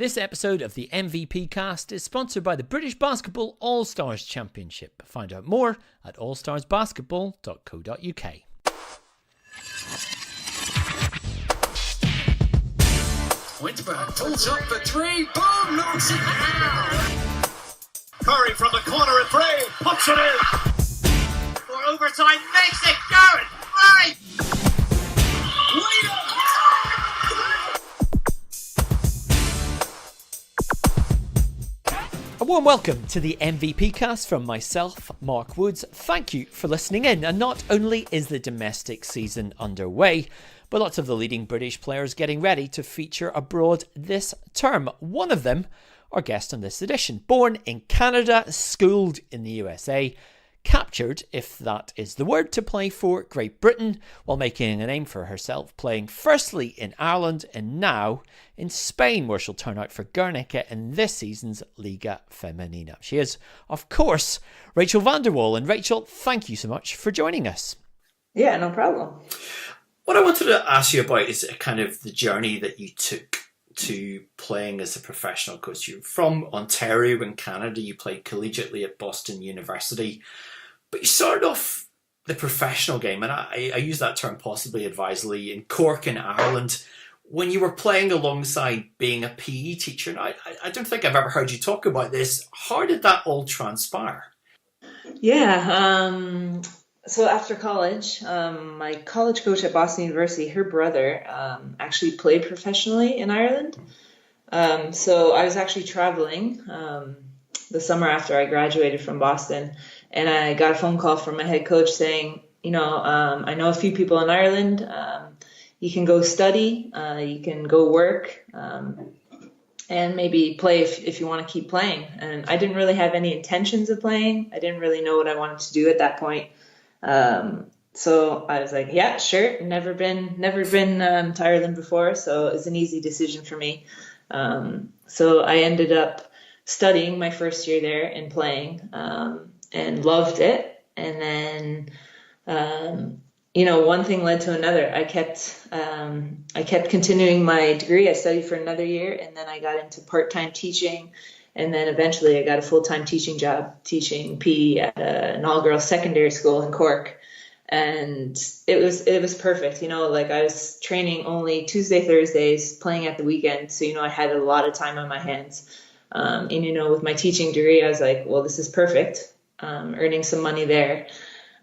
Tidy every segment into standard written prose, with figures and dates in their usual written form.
This episode of the MVP Cast is sponsored by the British Basketball All-Stars Championship. Find out more at allstarsbasketball.co.uk. Winsberg pulls up for three, boom, knocks it down. Curry from the corner at three, puts it in. For overtime, makes it Garrett, right. A warm welcome to the MVP Cast from myself, Mark Woods. Thank you for listening in. And not only is the domestic season underway, but lots of the leading British players getting ready to feature abroad this term. One of them, our guest on this edition, born in Canada, schooled in the USA, captured, if that is the word, to play for Great Britain while making a name for herself, playing firstly in Ireland and now in Spain, where she'll turn out for Guernica in this season's Liga Femenina. She is, of course, Rachael Vanderwal. And Rachael, thank you so much for joining us. Yeah, no problem. What I wanted to ask you about is kind of the journey that you took to playing as a professional coach. You're from Ontario in Canada. You played collegiately at Boston University, but you started off the professional game, and I use that term possibly advisedly, in Cork in Ireland, when you were playing alongside being a PE teacher. And I don't think I've ever heard you talk about this. How did that all transpire? Yeah, so after college, my college coach at Boston University, her brother actually played professionally in Ireland. So I was actually traveling the summer after I graduated from Boston, and I got a phone call from my head coach saying, I know a few people in Ireland. You can go study, you can go work, and maybe play if you want to keep playing. And I didn't really have any intentions of playing. I didn't really know what I wanted to do at that point. So I was like, yeah, sure. Never been to Ireland before, so it was an easy decision for me. So I ended up studying my first year there and playing, and loved it. And then, one thing led to another. I kept continuing my degree. I studied for another year, and then I got into part-time teaching. And then eventually I got a full-time teaching job teaching PE at an all-girls secondary school in Cork. And it was perfect. I was training only Tuesday, Thursdays, playing at the weekend. So, I had a lot of time on my hands. With my teaching degree, I was like, well, this is perfect. Earning some money there.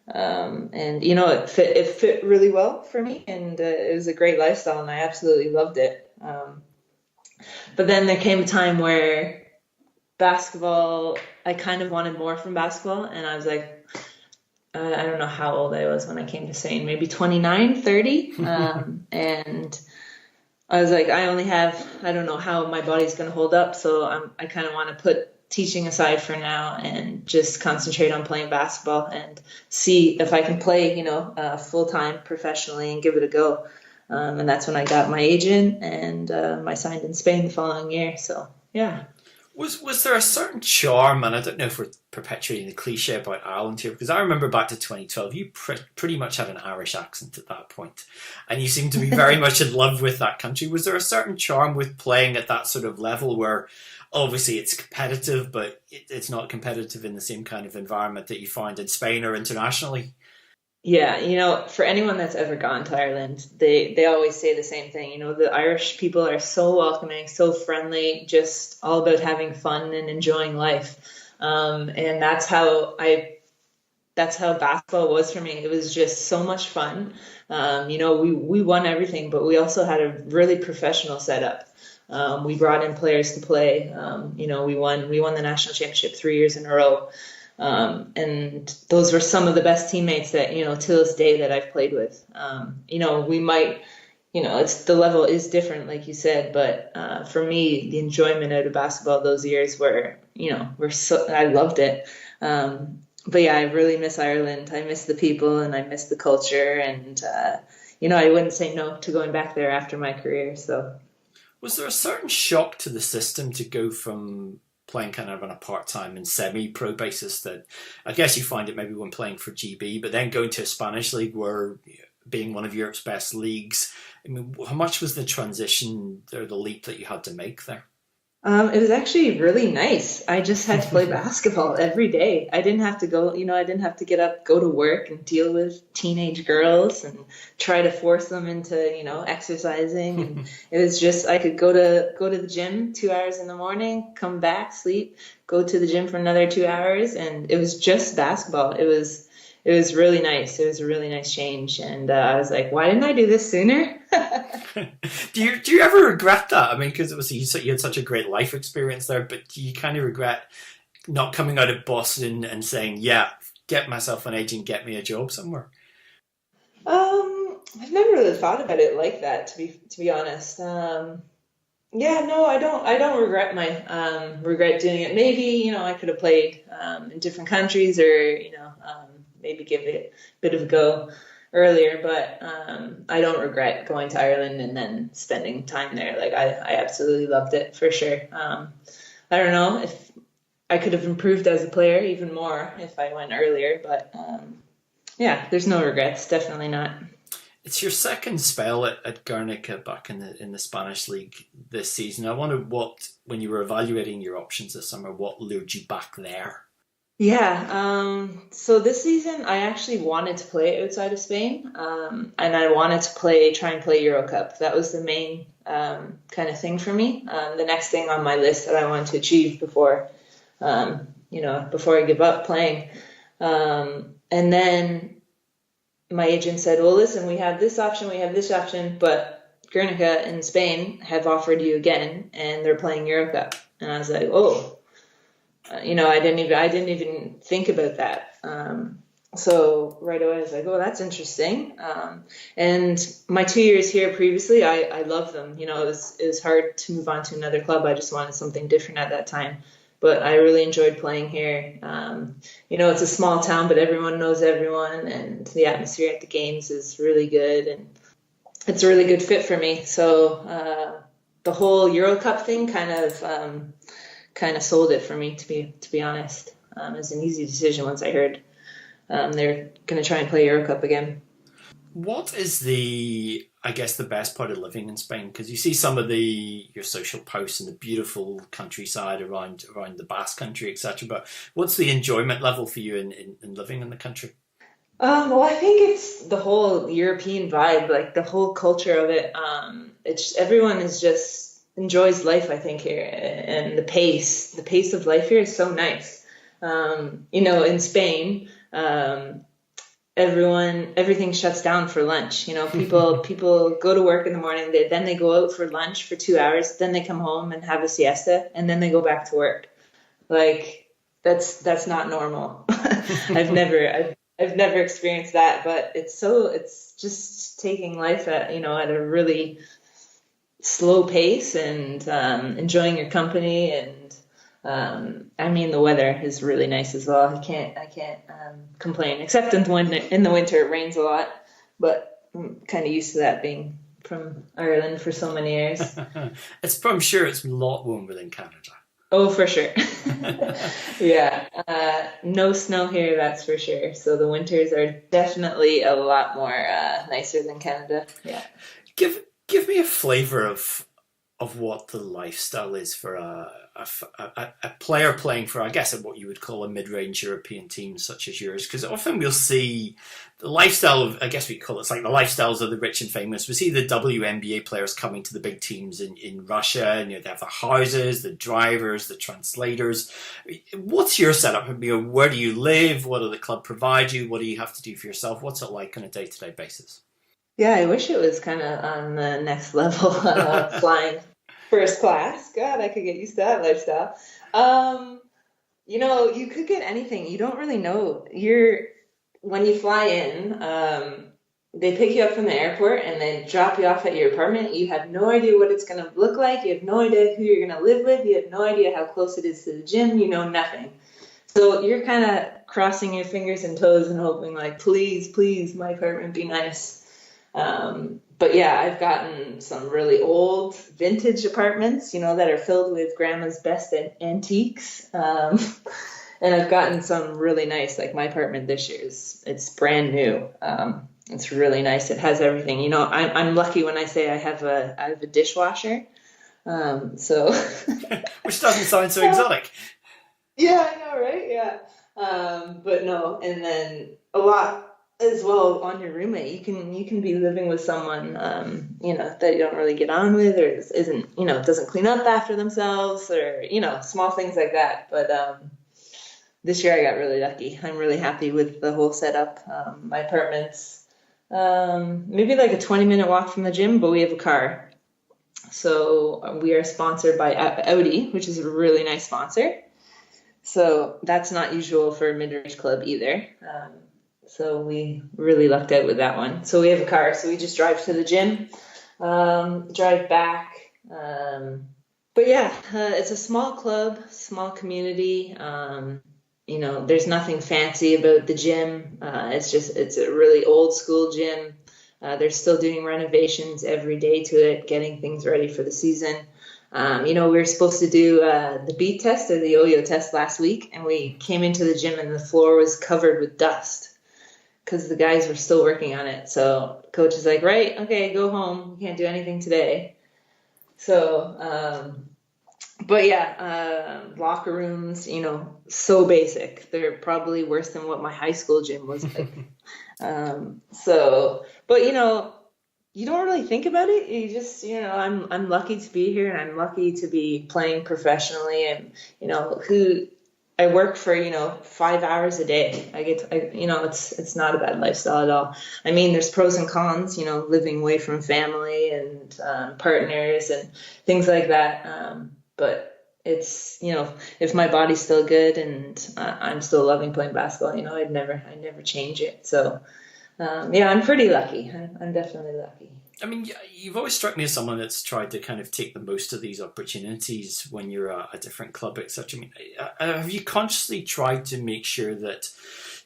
It fit really well for me, and it was a great lifestyle, and I absolutely loved it. But then there came a time where basketball, I kind of wanted more from basketball, and I was like, I don't know how old I was when I came to Spain, maybe 29, 30. And I was like, I don't know how my body's going to hold up. So I kind of want to put teaching aside for now and just concentrate on playing basketball and see if I can play, full-time professionally and give it a go. And that's when I got my agent, and I signed in Spain the following year. So, yeah. Was there a certain charm, and I don't know if we're perpetuating the cliche about Ireland here, because I remember back to 2012, you pretty much had an Irish accent at that point, and you seemed to be very much in love with that country. Was there a certain charm with playing at that sort of level where obviously it's competitive, but it's not competitive in the same kind of environment that you find in Spain or internationally? Yeah, for anyone that's ever gone to Ireland, they always say the same thing. The Irish people are so welcoming, so friendly, just all about having fun and enjoying life. And that's how basketball was for me. It was just so much fun. We won everything, but we also had a really professional setup. We brought in players to play. We won the national championship 3 years in a row. And those were some of the best teammates that, to this day that I've played with. We might, the level is different, like you said, but, for me, the enjoyment out of basketball those years I loved it. But yeah, I really miss Ireland. I miss the people, and I miss the culture, and, I wouldn't say no to going back there after my career. So was there a certain shock to the system to go from playing kind of on a part-time and semi-pro basis that I guess you find it maybe when playing for GB, but then going to a Spanish league where being one of Europe's best leagues, I mean, how much was the transition or the leap that you had to make there? It was actually really nice. I just had to play basketball every day. I didn't have to go, I didn't have to get up, go to work and deal with teenage girls and try to force them into, exercising. And it was just, I could go to the gym 2 hours in the morning, come back, sleep, go to the gym for another 2 hours. And it was just basketball. It was really nice. It was a really nice change. And I was like, why didn't I do this sooner? Do you ever regret that? I mean, because obviously you had such a great life experience there, but do you kind of regret not coming out of Boston and saying, yeah, get myself an agent, get me a job somewhere? I've never really thought about it like that, to be honest. Yeah, no, I don't regret regret doing it. Maybe, I could have played in different countries, or maybe give it a bit of a go earlier, but I don't regret going to Ireland and then spending time there. Like I absolutely loved it for sure. I don't know if I could have improved as a player even more if I went earlier, but yeah, there's no regrets, definitely not. It's your second spell at Guernica back in the Spanish league this season. I wonder when you were evaluating your options this summer, what lured you back there? Yeah, so this season I actually wanted to play outside of Spain, and I wanted to try and play Euro Cup. That was the main kind of thing for me. The next thing on my list that I wanted to achieve before I give up playing. And then my agent said, well, listen, we have this option, but Guernica in Spain have offered you again, and they're playing Euro Cup. And I was like, oh. I didn't even think about that. So right away I was like, oh, that's interesting. And my 2 years here previously, I loved them. It was hard to move on to another club. I just wanted something different at that time. But I really enjoyed playing here. It's a small town, but everyone knows everyone, and the atmosphere at the games is really good, and it's a really good fit for me. So the whole Euro Cup thing kind of sold it for me, to be honest. It was an easy decision once I heard they're going to try and play Euro Cup again. What is the best part of living in Spain? Because you see some of your social posts and the beautiful countryside around the Basque Country, etc. But what's the enjoyment level for you in living in the country? Well, I think it's the whole European vibe, like the whole culture of it. Everyone is just enjoys life, I think, here, and the pace of life here is so nice. In Spain, everything shuts down for lunch. People go to work in the morning, then they go out for lunch for 2 hours, then they come home and have a siesta, and then they go back to work. Like that's not normal. I've never experienced that, but it's just taking life at a really slow pace and enjoying your company, and the weather is really nice as well. I can't complain, except in the winter it rains a lot, but I'm kind of used to that, being from Ireland for so many years. I'm sure it's a lot warmer than Canada. Oh, for sure. Yeah, no snow here, that's for sure. So the winters are definitely a lot more nicer than Canada. Yeah. Give me a flavour of what the lifestyle is for a player playing for, I guess, what you would call a mid-range European team such as yours. Because often we'll see the lifestyle of, I guess we call it's like the lifestyles of the rich and famous. We see the WNBA players coming to the big teams in Russia, and they have the houses, the drivers, the translators. What's your setup? Where do you live? What do the club provide you? What do you have to do for yourself? What's it like on a day-to-day basis? Yeah, I wish it was kind of on the next level, flying first class. God, I could get used to that lifestyle. You could get anything. You don't really know. When you fly in, they pick you up from the airport and they drop you off at your apartment. You have no idea what it's going to look like. You have no idea who you're going to live with. You have no idea how close it is to the gym. You know nothing. So you're kind of crossing your fingers and toes and hoping, like, please, my apartment be nice. But yeah, I've gotten some really old vintage apartments, that are filled with grandma's best antiques. And I've gotten some really nice, like my apartment this year it's brand new. It's really nice. It has everything. I'm lucky when I say I have a dishwasher. So Which doesn't sound so exotic. yeah, I know, right? Yeah. But no, and then a lot as well on your roommate. You can be living with someone, that you don't really get on with, or isn't, doesn't clean up after themselves, or small things like that. But this year I got really lucky. I'm really happy with the whole setup. My apartment's maybe like a 20-minute walk from the gym, but we have a car. So we are sponsored by Audi, which is a really nice sponsor. So that's not usual for a mid-range club either. So we really lucked out with that one. So we have a car, so we just drive to the gym, drive back. But yeah, it's a small club, small community. There's nothing fancy about the gym. It's a really old school gym. They're still doing renovations every day to it, getting things ready for the season. We were supposed to do the beat test or the yo-yo test last week, and we came into the gym and the floor was covered with dust because the guys were still working on it. So coach is like, right, okay, go home. You can't do anything today. So, but yeah, locker rooms, so basic. They're probably worse than what my high school gym was like. But you don't really think about it. You just, I'm lucky to be here, and I'm lucky to be playing professionally, and, I work for, 5 hours a day. It's not a bad lifestyle at all. I mean, there's pros and cons, living away from family and partners and things like that. But it's, if my body's still good and I'm still loving playing basketball, I'd never change it. So, I'm pretty lucky. I'm definitely lucky. I mean, you've always struck me as someone that's tried to kind of take the most of these opportunities when you're at a different club, etc. I mean, have you consciously tried to make sure that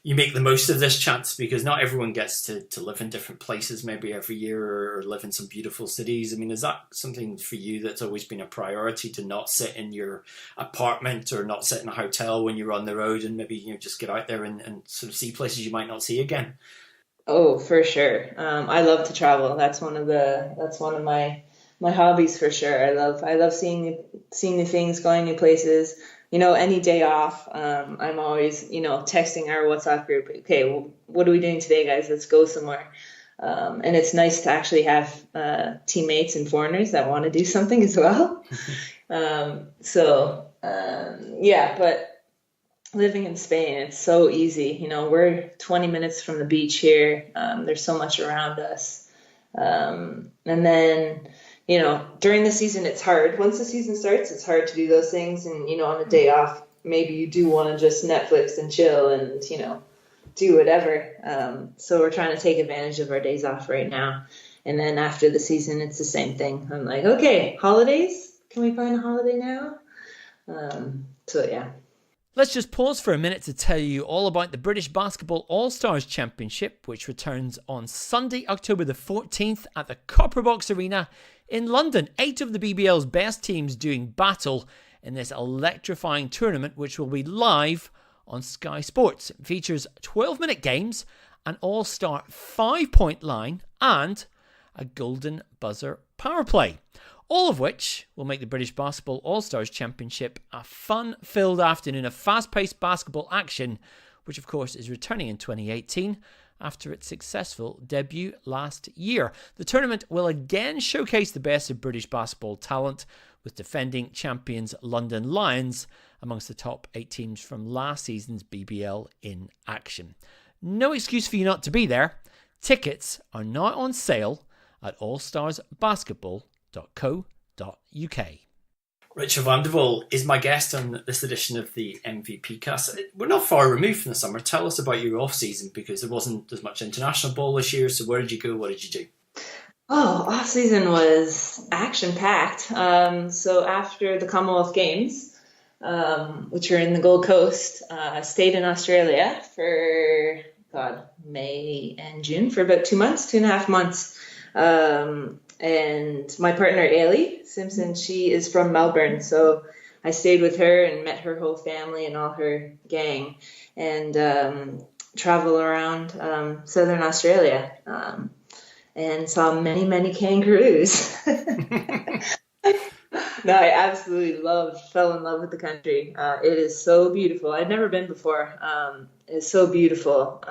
you make the most of this chance? Because not everyone gets to live in different places maybe every year, or live in some beautiful cities. I mean, is that something for you that's always been a priority, to not sit in your apartment or not sit in a hotel when you're on the road, and maybe just get out there and sort of see places you might not see again? Oh, for sure. I love to travel. That's one of my hobbies for sure. I love seeing new things, going new places. Any day off, I'm always, texting our WhatsApp group. Okay, well, what are we doing today, guys? Let's go somewhere. And it's nice to actually have teammates and foreigners that want to do something as well. But living in Spain, it's so easy. We're 20 minutes from the beach here. There's so much around us. And then, during the season, it's hard. Once the season starts, it's hard to do those things. And, on a day off, maybe you do want to just Netflix and chill and, do whatever. So we're trying to take advantage of our days off right now. And then after the season, it's the same thing. I'm like, okay, holidays? Can we find a holiday now? Yeah. Let's just pause for a minute to tell you all about the British Basketball All-Stars Championship, which returns on Sunday, October the 14th at the Copper Box Arena in London. 8 of the BBL's best teams doing battle in this electrifying tournament, which will be live on Sky Sports. It features 12-minute games, an all-star 5-point line, and a golden buzzer power play. All of which will make the British Basketball All-Stars Championship a fun-filled afternoon of fast-paced basketball action, which of course is returning in 2018 after its successful debut last year. The tournament will again showcase the best of British basketball talent, with defending champions London Lions amongst the top 8 teams from last season's BBL in action. No excuse for you not to be there. Tickets are now on sale at allstarsbasketball.co.uk. Rachael Vanderwal is my guest on this edition of the MVP cast. We're not far removed from the summer. Tell us about your off season, because there wasn't as much international ball this year. So where did you go? What did you do? Oh, off season was action packed. So after the Commonwealth Games, which were in the Gold Coast, I stayed in Australia for May and June for about 2.5 months. And my partner, Ailey Simpson, she is from Melbourne. So I stayed with her and met her whole family and all her gang, and travel around Southern Australia and saw many, many kangaroos. No, I absolutely fell in love with the country. It is so beautiful. I'd never been before. It's so beautiful.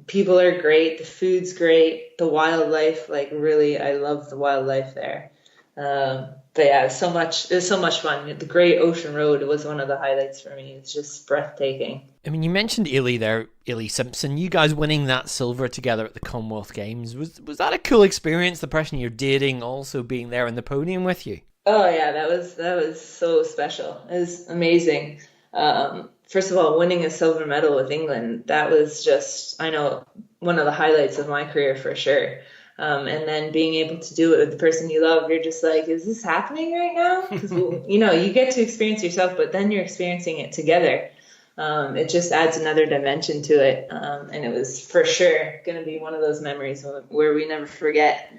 People are great. The food's great. The wildlife, like really, I love the wildlife there. But yeah, it was so much fun. The Great Ocean Road was one of the highlights for me. It's just breathtaking. I mean, you mentioned Ailey there, Ailey Simpson. You guys winning that silver together at the Commonwealth Games. Was that a cool experience? The person you're dating also being there on the podium with you? Oh yeah, that was so special. It was amazing. First of all, winning a silver medal with England, that was just, I know, one of the highlights of my career for sure. And then being able to do it with the person you love, you're just like, is this happening right now? Because, you get to experience yourself, but then you're experiencing it together. It just adds another dimension to it. And it was for sure going to be one of those memories where we never forget.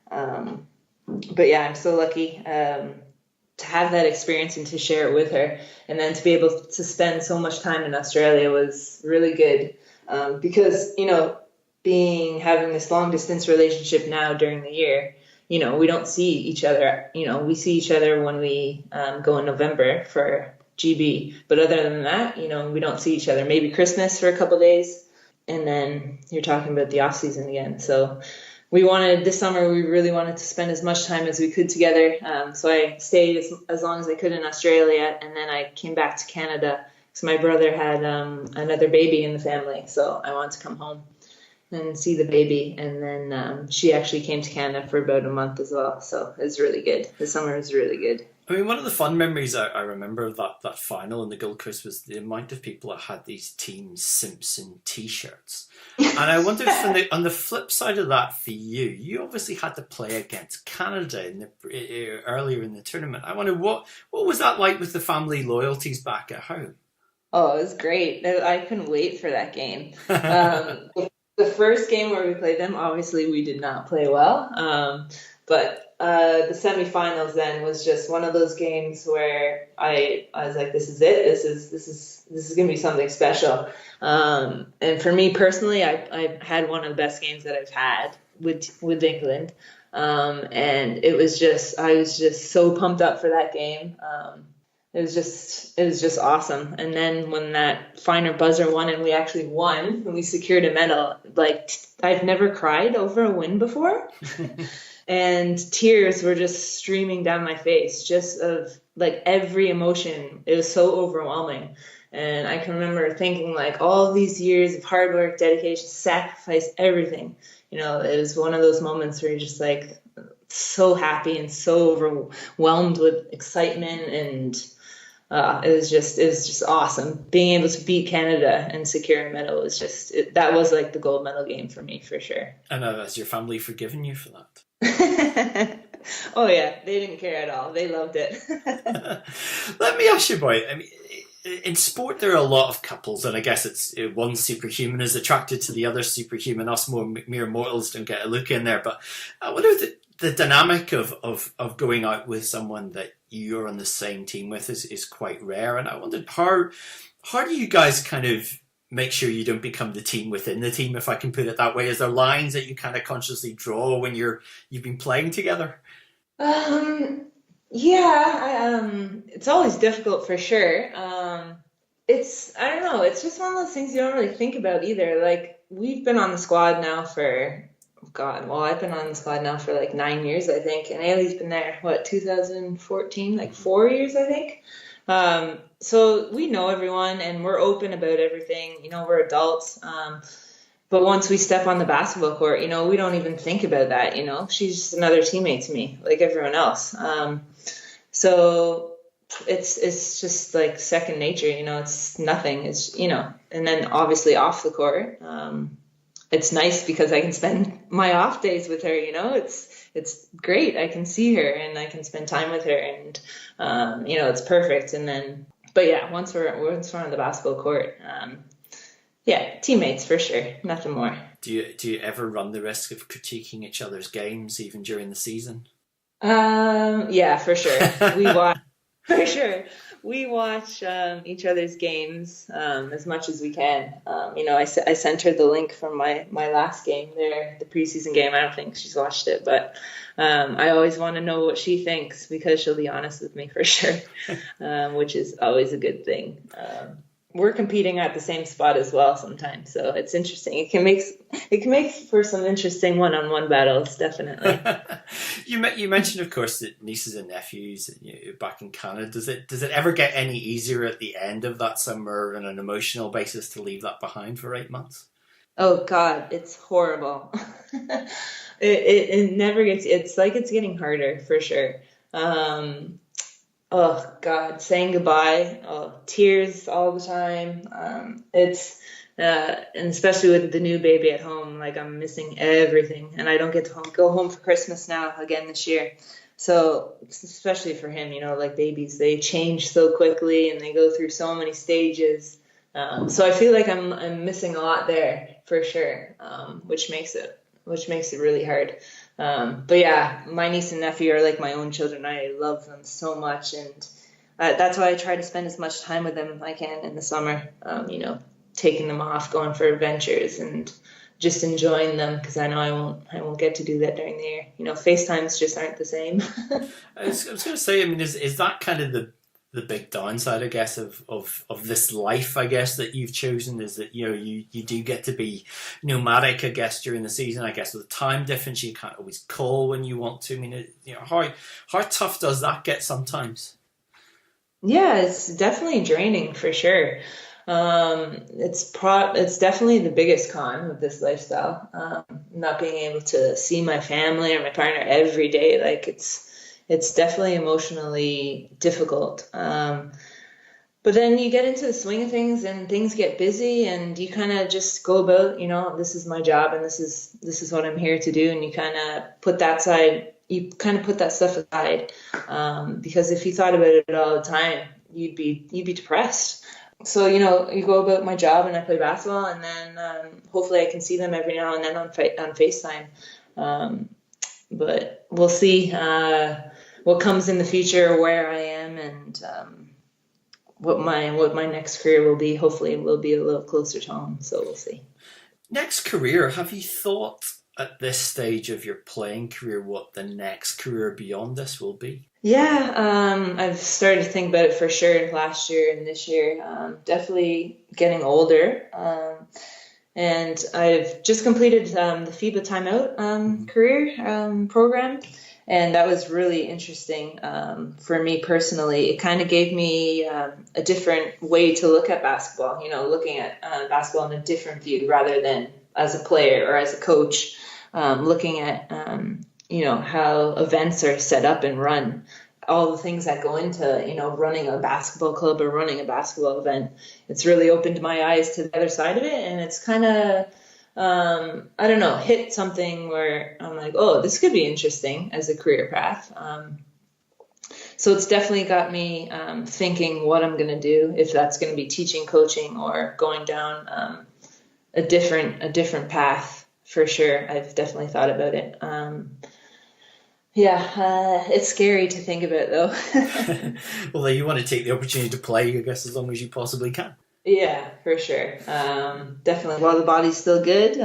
But yeah, I'm so lucky to have that experience and to share it with her. And then to be able to spend so much time in Australia was really good because, having this long distance relationship now during the year, we don't see each other. We see each other when we go in November for GB. But other than that, we don't see each other. Maybe Christmas for a couple of days. And then you're talking about the off season again. So this summer, we really wanted to spend as much time as we could together. So I stayed as long as I could in Australia. And then I came back to Canada because my brother had another baby in the family. So I wanted to come home and see the baby. And then she actually came to Canada for about a month as well. So it was really good. The summer was really good. I mean, one of the fun memories I remember of that final in the Gold Coast was the amount of people that had these Team Simpson T-shirts. And I wondered, on the flip side of that for you obviously had to play against Canada earlier in the tournament. I wonder, what was that like with the family loyalties back at home? Oh, it was great. I couldn't wait for that game. The first game where we played them, obviously we did not play well. But the semifinals then was just one of those games where I was like, this is it. This is going to be something special. And for me personally, I had one of the best games that I've had with England. And I was just so pumped up for that game. It was just awesome. And then when that final buzzer won and we actually won and we secured a medal, like I've never cried over a win before. And tears were just streaming down my face, just of like every emotion. It was so overwhelming. And I can remember thinking like all these years of hard work, dedication, sacrifice, everything. It was one of those moments where you're just like so happy and so overwhelmed with excitement. And it was just awesome. Being able to beat Canada and secure a medal was that was like the gold medal game for me, for sure. And has your family forgiven you for that? Oh yeah, they didn't care at all. They loved it. Let me ask you about, in sport there are a lot of couples, and I guess it's one superhuman is attracted to the other superhuman. Us mere mortals don't get a look in there. But I wonder the dynamic of going out with someone that you're on the same team with is quite rare. And I wondered how do you guys kind of make sure you don't become the team within the team, if I can put it that way? Is there lines that you kind of consciously draw when you've been playing together? It's always difficult for sure. I don't know, it's just one of those things you don't really think about either. Like we've been on the squad now for I've been on the squad now for like 9 years, I think, and Ailey's been there 2014, like 4 years, I think. So we know everyone and we're open about everything, we're adults. But once we step on the basketball court, we don't even think about that, she's just another teammate to me, like everyone else. So it's just like second nature, it's nothing. It's, and then obviously off the court, it's nice because I can spend my off days with her, it's great. I can see her and I can spend time with her and, it's perfect. And then, but yeah, once we're on the basketball court, teammates for sure, nothing more. Do you ever run the risk of critiquing each other's games even during the season? Yeah, for sure. For sure. We watch each other's games as much as we can. I sent her the link from my last game there, the preseason game. I don't think she's watched it, but I always want to know what she thinks because she'll be honest with me for sure, which is always a good thing. We're competing at the same spot as well sometimes, so it's interesting. It can make for some interesting one-on-one battles, definitely. You mentioned, of course, that nieces and nephews back in Canada. Does it ever get any easier at the end of that summer on an emotional basis to leave that behind for 8 months? Oh God, it's horrible. It never gets. It's like it's getting harder for sure. Oh God, saying goodbye, tears all the time. And especially with the new baby at home, like I'm missing everything, and I don't get to go home for Christmas now again this year. So especially for him, like babies, they change so quickly and they go through so many stages. So I feel like I'm missing a lot there for sure, which makes it really hard. But yeah, my niece and nephew are like my own children. I love them so much, and that's why I try to spend as much time with them as I can in the summer. Taking them off, going for adventures, and just enjoying them because I know I won't get to do that during the year. FaceTimes just aren't the same. I was going to say, I mean, is that kind of the big downside, I guess, of this life, I guess, that you've chosen, is that you do get to be nomadic, I guess, during the season. I guess with the time difference, you can't always call when you want to. I mean, how tough does that get sometimes? Yeah, it's definitely draining for sure. It's definitely the biggest con with this lifestyle. Not being able to see my family or my partner every day, like it's definitely emotionally difficult. But then you get into the swing of things and things get busy and you kind of just go about, this is my job and this is what I'm here to do. And you kind of put that stuff aside. Because if you thought about it all the time, you'd be depressed. So, you go about my job and I play basketball and then hopefully I can see them every now and then on FaceTime. But we'll see what comes in the future, where I am, and what my next career will be. Hopefully it will be a little closer to home, so we'll see. Next career, have you thought at this stage of your playing career what the next career beyond this will be? Yeah, I've started to think about it for sure last year and this year. Definitely getting older. And I've just completed the FIBA timeout career program. And that was really interesting for me personally. It kind of gave me a different way to look at basketball, looking at basketball in a different view rather than as a player or as a coach, looking at how events are set up and run, all the things that go into, running a basketball club or running a basketball event. It's really opened my eyes to the other side of it. And it's kind of, I don't know, hit something where I'm like, oh, this could be interesting as a career path. So it's definitely got me thinking what I'm going to do, if that's going to be teaching, coaching, or going down a different path for sure. I've definitely thought about it. It's scary to think about though. Well, you want to take the opportunity to play, I guess, as long as you possibly can. Yeah, for sure. Definitely. While the body's still good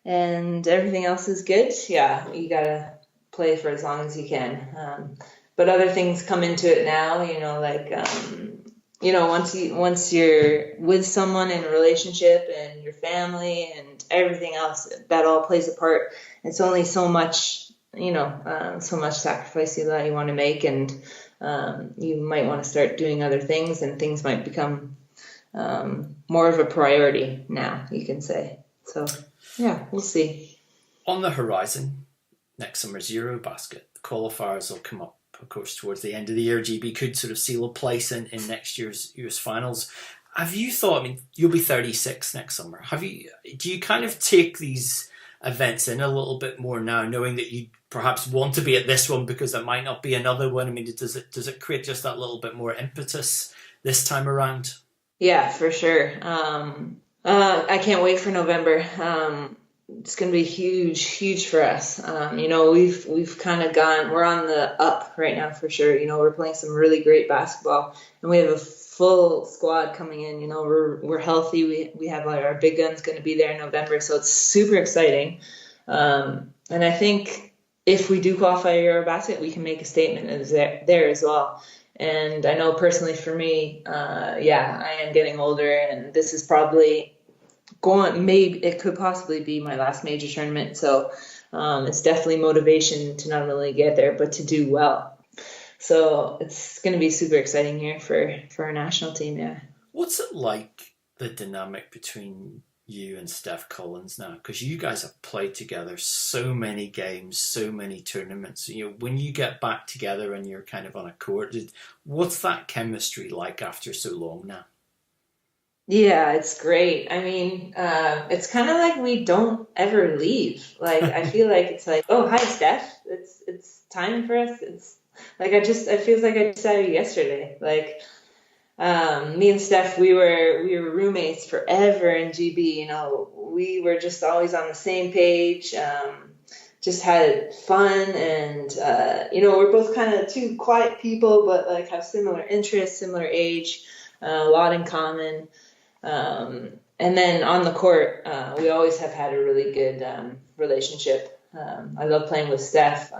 and everything else is good, yeah, you gotta play for as long as you can. But other things come into it now, once you're with someone in a relationship and your family and everything else, that all plays a part. It's only so much, so much sacrifice that you want to make, and you might want to start doing other things, and things might become more of a priority now, you can say. So, yeah, we'll see. On the horizon, next summer's Eurobasket. The qualifiers will come up, of course, towards the end of the year. GB could sort of seal a place in next year's finals. Have you thought, you'll be 36 next summer. Do you kind of take these events in a little bit more now, knowing that you perhaps want to be at this one because there might not be another one? Does it create just that little bit more impetus this time around? Yeah, for sure. I can't wait for November. it's going to be huge for us. We've kind of we're on the up right now for sure. We're playing some really great basketball, and we have a full squad coming in. We're healthy. We have our big guns going to be there in November, so it's super exciting. And I think if we do qualify Eurobasket, we can make a statement there as well. And I know personally for me, I am getting older, and this is probably maybe it could possibly be my last major tournament. So it's definitely motivation to not only get there, but to do well. So it's going to be super exciting here for our national team. Yeah. What's it like, the dynamic between you and Steph Collins now? Because you guys have played together so many games, so many tournaments. When you get back together and you're kind of on a court, what's that chemistry like after so long now? Yeah, it's great. I mean, it's kind of like we don't ever leave. Like, I feel like it's like, oh, hi, Steph. It's time for us. It's like it feels like I just saw you yesterday. Like, me and Steph, we were roommates forever in GB. We were just always on the same page. Just had fun, and we're both kind of two quiet people, but like have similar interests, similar age, a lot in common. And then on the court, we always have had a really good relationship. I love playing with Steph.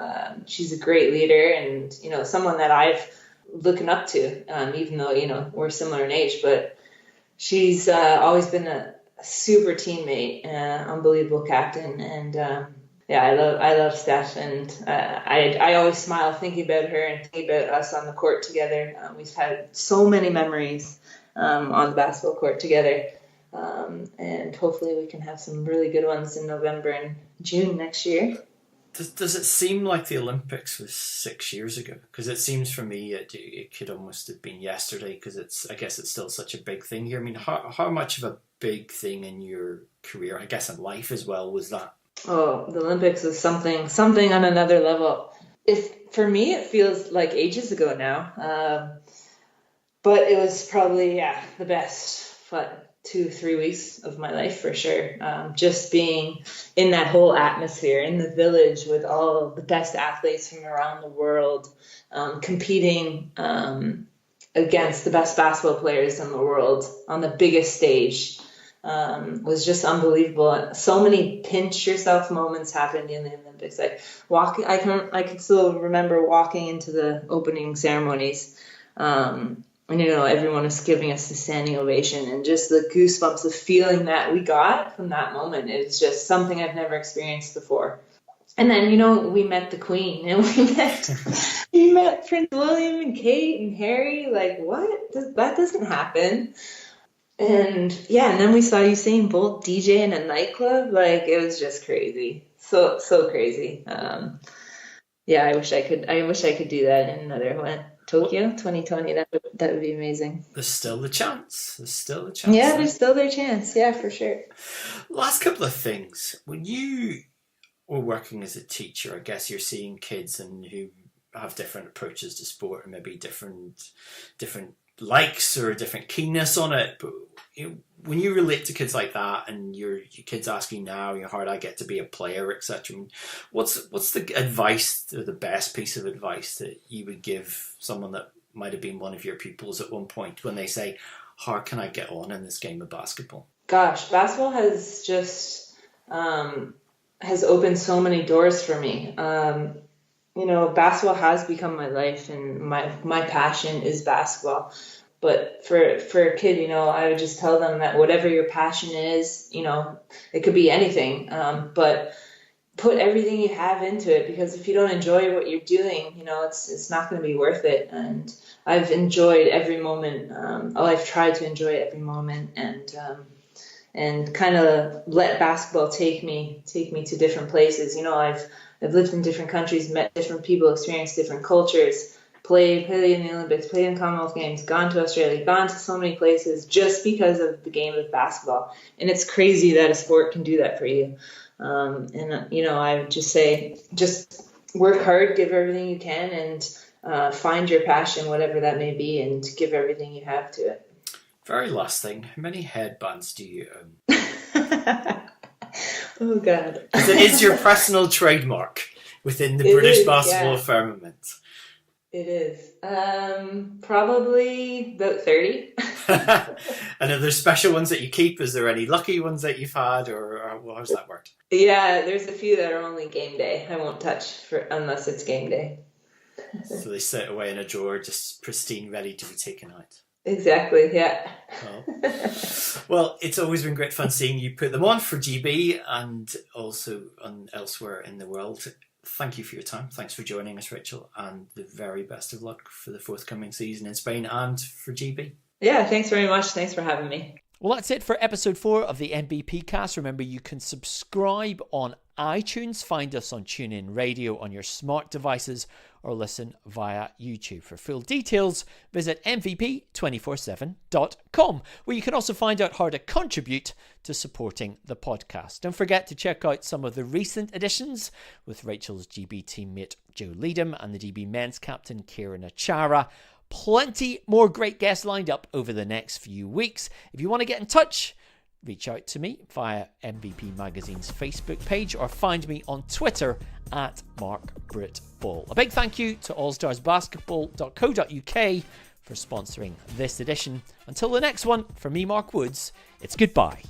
She's a great leader, and someone that I've looking up to, even though we're similar in age. But she's always been a super teammate, unbelievable captain, and I love Steph, and I always smile thinking about her and thinking about us on the court together. We've had so many memories on the basketball court together. And hopefully we can have some really good ones in November and June next year. Does it seem like the Olympics was 6 years ago? Because it seems for me it could almost have been yesterday, because I guess it's still such a big thing here. I mean, how much of a big thing in your career, I guess in life as well, was that? Oh, the Olympics is something on another level. For me, it feels like ages ago now. But it was probably, the best, 2-3 weeks of my life for sure. Just being in that whole atmosphere, in the village with all the best athletes from around the world, competing against the best basketball players in the world on the biggest stage, was just unbelievable. So many pinch yourself moments happened in the Olympics. Like walking, I can still remember walking into the opening ceremonies. And everyone was giving us the standing ovation, and just the goosebumps, the feeling that we got from that moment. It's just something I've never experienced before. And then, we met the Queen, and we met Prince William and Kate and Harry. Like, what? That doesn't happen. And and then we saw Usain Bolt DJ in a nightclub. Like, it was just crazy. So crazy. I wish I could do that in another one. Tokyo 2020, that would be amazing. There's still the chance. Yeah, there's still their chance. Yeah, for sure. Last couple of things. When you were working as a teacher, I guess you're seeing kids and who have different approaches to sport and maybe different likes or different keenness on it. But when you relate to kids like that, and your kids ask you now, how do I get to be a player, etc. I mean, what's the advice, or the best piece of advice that you would give someone that might have been one of your pupils at one point when they say, how can I get on in this game of basketball? Gosh, basketball has just has opened so many doors for me. Basketball has become my life, and my passion is basketball. But for a kid, I would just tell them that whatever your passion is, it could be anything, but put everything you have into it, because if you don't enjoy what you're doing, it's not going to be worth it. And I've enjoyed every moment. I've tried to enjoy every moment, and kind of let basketball take me to different places. I've lived in different countries, met different people, experienced different cultures. Played in the Olympics, played in Commonwealth Games, gone to Australia, gone to so many places just because of the game of basketball. And it's crazy that a sport can do that for you. I would just say, just work hard, give everything you can, and find your passion, whatever that may be, and give everything you have to it. Very last thing, how many headbands do you own? Oh, God. Because it is your personal trademark within the British basketball firmament. It is. Probably about 30. And are there special ones that you keep? Is there any lucky ones that you've had, or how does that work? Yeah, there's a few that are only game day. I won't touch unless it's game day. So they sit away in a drawer, just pristine, ready to be taken out. Exactly, yeah. Well, it's always been great fun seeing you put them on for GB and also elsewhere in the world. Thank you for your time. Thanks for joining us, Rachael, and the very best of luck for the forthcoming season in Spain and for GB. Yeah, thanks very much. Thanks for having me. Well, that's it for episode 4 of the MVP cast. Remember, you can subscribe on iTunes, find us on TuneIn Radio on your smart devices, or listen via YouTube. For full details, visit mvp247.com, where you can also find out how to contribute to supporting the podcast. Don't forget to check out some of the recent editions with Rachel's GB teammate Joe Leadham and the DB men's captain Kieran Achara. Plenty more great guests lined up over the next few weeks. If you want to get in touch, reach out to me via MVP Magazine's Facebook page or find me on Twitter at MarkBritBall. A big thank you to allstarsbasketball.co.uk for sponsoring this edition. Until the next one, from me, Mark Woods, it's goodbye